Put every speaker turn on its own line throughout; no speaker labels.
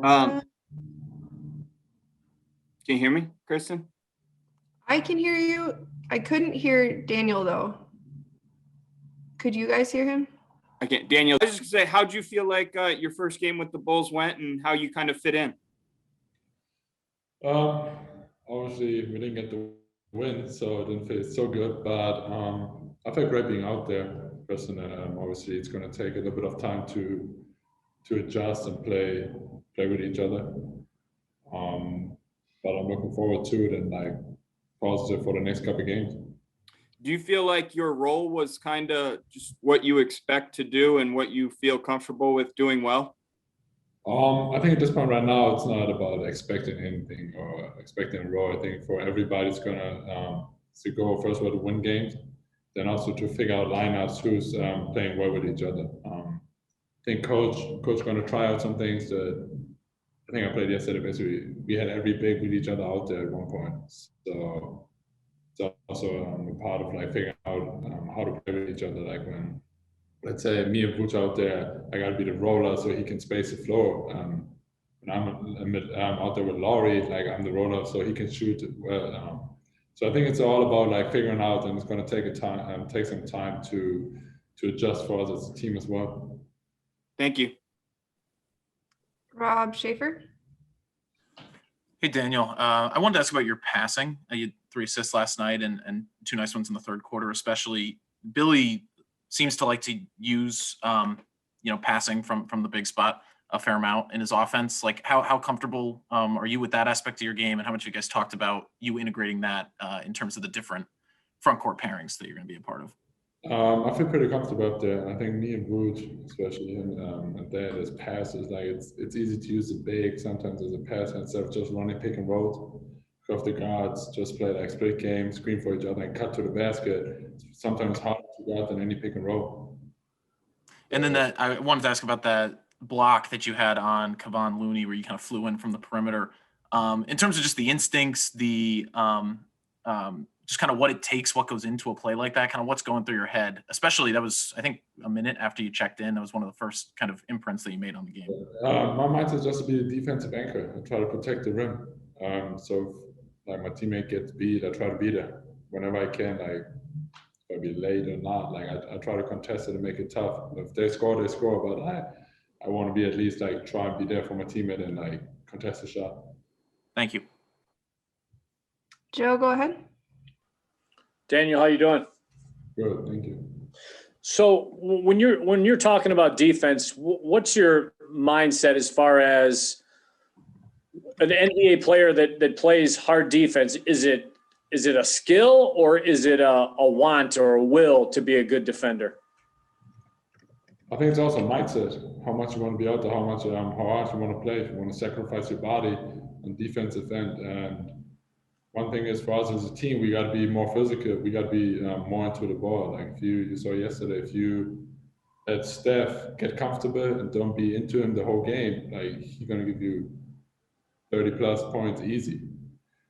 Um, can you hear me, Kristen?
I can hear you. I couldn't hear Daniel though. Could you guys hear him?
I can't. Daniel, I was just gonna say, how'd you feel like your first game with the Bulls went and how you kind of fit in?
Obviously we didn't get the win, so it didn't feel so good, but I felt great being out there. Personally, obviously it's going to take a little bit of time to adjust and play with each other. But I'm looking forward to it and like positive for the next couple of games.
Do you feel like your role was kind of just what you expect to do and what you feel comfortable with doing well?
I think at this point right now, it's not about expecting anything or expecting a role. I think for everybody, it's gonna to go first of all to win games, then also to figure out lineups who's playing well with each other. I think coach gonna try out some things that I think I played yesterday. Basically, we had every big with each other out there at one point, so it's also a part of like figuring out how to play with each other. Like when, let's say, me and Vuce out there, I gotta be the roller so he can space the floor. When I'm out there with Laurie, like I'm the roller so he can shoot well. So I think it's all about like figuring out, and it's gonna take some time to adjust for us as a team as well.
Thank you.
Rob Schaefer.
Hey, Daniel. I wanted to ask about your passing. You had 3 assists last night and 2 nice ones in the third quarter, especially. Billy seems to like to use, passing from the big spot a fair amount in his offense. Like how comfortable are you with that aspect of your game, and how much you guys talked about you integrating that in terms of the different front court pairings that you're going to be a part of?
I feel pretty comfortable up there. I think me and Vuce, especially and that as passes, like it's easy to use the big sometimes as a pass instead of just running pick and roll. Off the guards, just play like split game, screen for each other, and cut to the basket. It's sometimes harder to guard than any pick and roll.
And then I wanted to ask about that block that you had on Kevon Looney, where you kind of flew in from the perimeter. In terms of just the instincts, the just kind of what it takes, what goes into a play like that, kind of what's going through your head. Especially that was, I think, a minute after you checked in. That was one of the first kind of imprints that you made on the game.
My mindset is just to be the defensive anchor and try to protect the rim. So like my teammate gets beat, I try to beat her whenever I can. Like if I be late or not, like I try to contest it and make it tough. If they score, they score. But I want to be at least like try and be there for my teammate and like contest the shot.
Thank you.
Joe, go ahead.
Daniel, how you doing?
Good, thank you.
So when you're talking about defense, what's your mindset as far as an NBA player that plays hard defense? Is it a skill or is it a want or a will to be a good defender?
I think it's also mindset. How much you want to be out there, how hard you want to play. If you want to sacrifice your body on defensive end. And one thing is for us as a team, we got to be more physical. We got to be more into the ball. Like if you saw yesterday, if you let Steph get comfortable and don't be into him the whole game, like he's gonna give you 30 plus points easy.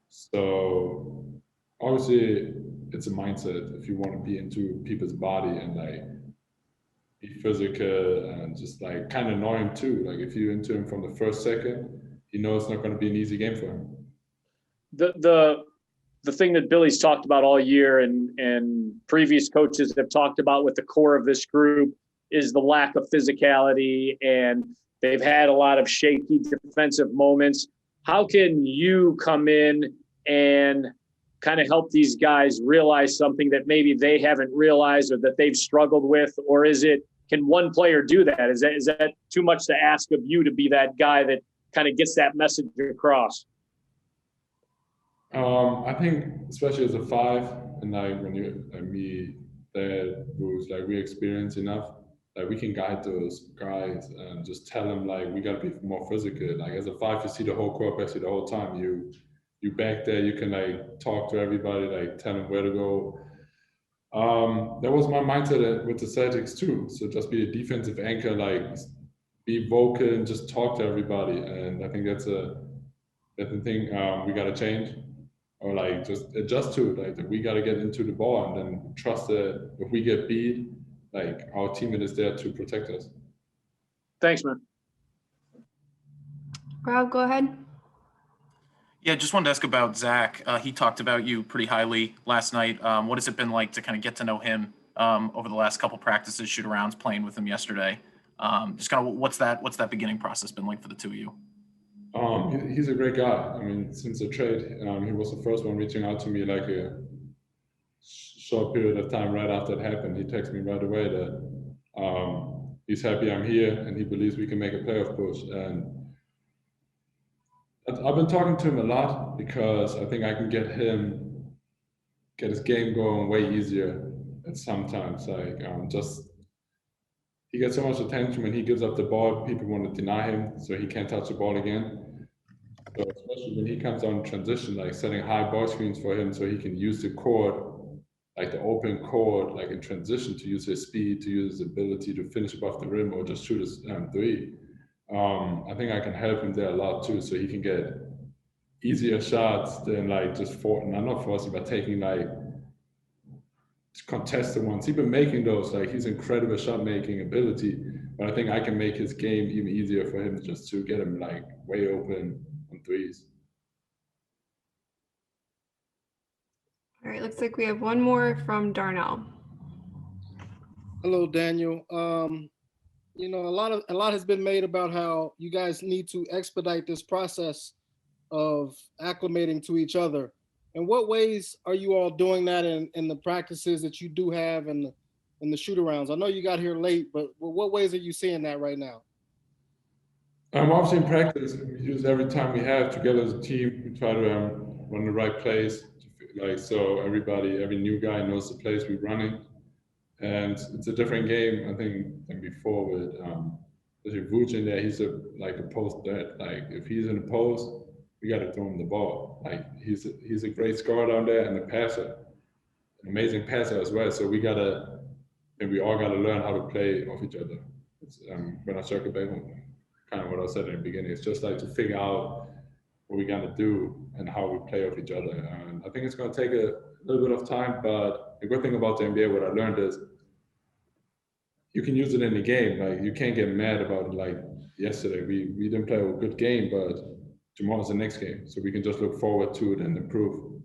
So obviously it's a mindset if you want to be into people's body and like be physical and just like kind of know him too. Like if you're into him from the first second, you know it's not going to be an easy game for him.
The thing that Billy's talked about all year and previous coaches have talked about with the core of this group is the lack of physicality, and they've had a lot of shaky defensive moments. How can you come in and kind of help these guys realize something that maybe they haven't realized or that they've struggled with? Or can one player do that? Is that too much to ask of you to be that guy that kind of gets that message across?
I think especially as a 5, and like when you and me, that who's like we experience enough, like we can guide those guys and just tell them like we gotta be more physical. Like as a 5, you see the whole court basically the whole time. You back there, you can like talk to everybody, like tell them where to go. That was my mindset with the Celtics too. So just be a defensive anchor, like be vocal and just talk to everybody. And I think that's the thing we gotta change. Or like just adjust to it. Like we got to get into the ball and then trust that if we get beat, like our teammate is there to protect us.
Thanks, man.
Rob, go ahead.
Yeah, just wanted to ask about Zach. He talked about you pretty highly last night. What has it been like to kind of get to know him over the last couple practices, shoot arounds, playing with him yesterday? Just kind of what's that beginning process been like for the two of you?
He's a great guy. I mean, since the trade, he was the first one reaching out to me like a short period of time right after it happened. He texted me right away that he's happy I'm here and he believes we can make a playoff push. And I've been talking to him a lot because I think I can get his game going way easier at sometimes. Like he gets so much attention when he gives up the ball, people want to deny him, so he can't touch the ball again. So especially when he comes on transition, like setting high ball screens for him so he can use the court, like the open court, like in transition to use his speed, to use his ability to finish above the rim or just shoot his three. I think I can help him there a lot too, so he can get easier shots than like just not forcing, but taking like contested ones. He's been making those, like he's incredible shot making ability, but I think I can make his game even easier for him just to get him like way open on threes.
All right, looks like we have one more from Darnell.
Hello, Daniel. You know, a lot has been made about how you guys need to expedite this process of acclimating to each other. In what ways are you all doing that in the practices that you do have in the shoot-arounds? I know you got here late, but what ways are you seeing that right now?
Obviously in practice, we use every time we have together as a team. We try to run the right plays, like so every new guy knows the plays we're running. And it's a different game, I think, than before with Vuj in there. He's like a post threat. Like if he's in the post, we got to throw him the ball. Like he's a great scorer down there and a passer, an amazing passer as well. So we all got to learn how to play off each other. When I circle back on kind of what I said in the beginning, it's just like to figure out what we're gonna do and how we play off each other. And I think it's gonna take a little bit of time, but the good thing about the NBA, what I learned is you can use it in the game. Like you can't get mad about it. Like yesterday, we didn't play a good game, but tomorrow's the next game. So we can just look forward to it and improve.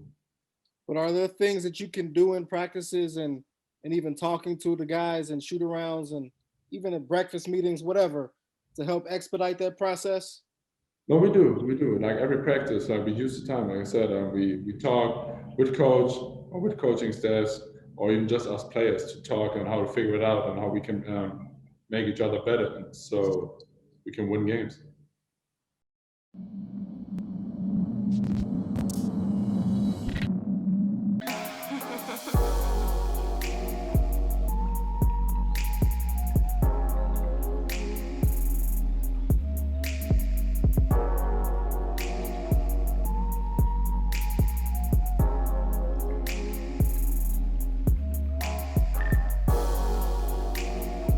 But are there things that you can do in practices and even talking to the guys and shoot-arounds and even at breakfast meetings, whatever, to help expedite that process?
No, we do. Like every practice, like we use the time. Like I said, we talk with coach or with coaching staffs, or even just us players to talk on how to figure it out and how we can make each other better, so we can win games.